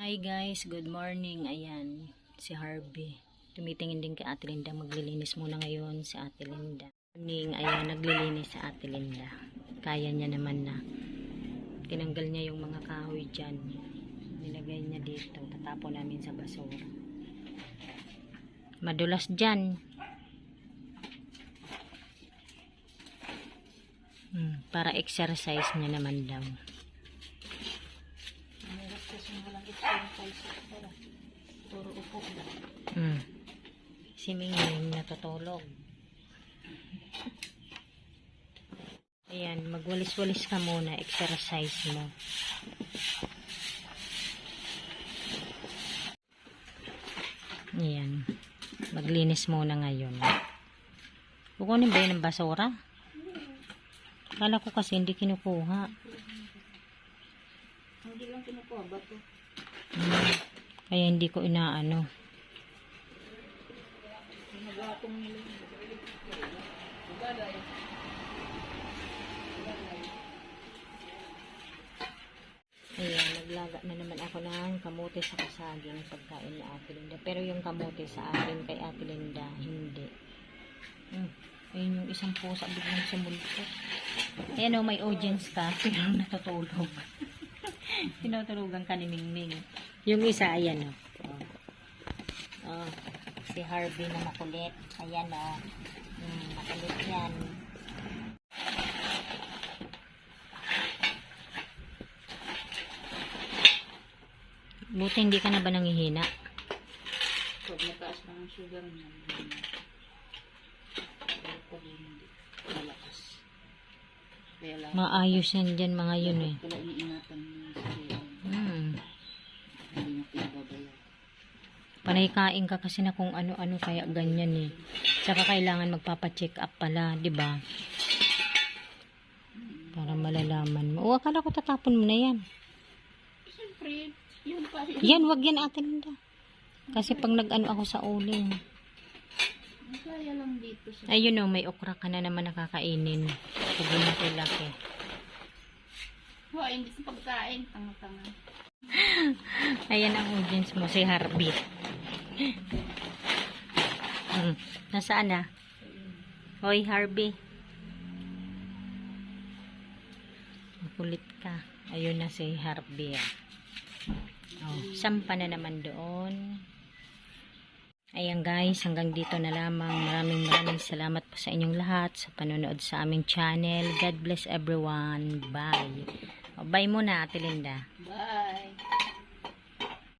Hi guys, good morning. Ayan, si Harvey. Tumitingin din kay Ate Linda. Maglilinis muna ngayon si Ate Linda. Morning, ayan, naglilinis si Ate Linda. Kaya niya naman na. Tinanggal niya yung mga kahoy dyan. Nilagay niya dito. Tatapon namin sa basura. Madulas dyan. Para exercise niya naman daw. Si Mingming natutulog. Ayan, magwalis-walis ka muna, exercise mo. Ayan, maglinis muna ngayon. Kukunin ba yun ng basura? Kala ko kasi hindi kinukuha. Hindi lang kinukuha, bato. Kaya hindi ko inaano. Ayan, naglaga na naman ako ng kamote sa kasaging pagkain ni Ate Linda. Pero yung kamote sa akin kay Ate Linda, hindi. Ayun yung isang pusa biglang sumulpot. Ayan o, may audience ka, pero natutulog. Tinutulugan ka ni Mingming. Yung isa, ayan o. Si Harvey na makulit. Ayan o. Makulit yan. Buti hindi ka na ba nangihina? Pag mataas na ang sugar niya, pag hindi, malakas. Maayos yan dyan mga yun eh. Kaya iniingatan niya sa hindi mo pinababayaw. Panay kain ka kasi na kung ano-ano kaya ganyan eh. Saka kailangan magpapa-check up pala, di ba? Para malalaman mo. O, akala ko tatapon mo na yan. Siyempre, yun pa. Yan, wag yan Ate Linda. Kasi pag nag-ano ako sa uling. Kaya lang dito sa... Ayun o, may okra ka na naman nakakainin. Pag laki-laki. Hindi sa pagkain. Tanga-tanga. Ayan ang audience mo, si Harvey. Nasaan na? Hoy, Harvey. Makulit ka. Ayun na si Harvey. Sampa na naman doon. Ayan guys, hanggang dito na lamang. Maraming salamat po sa inyong lahat sa panonood sa aming channel. God bless everyone. Bye. Bye muna, Ate Linda. Bye.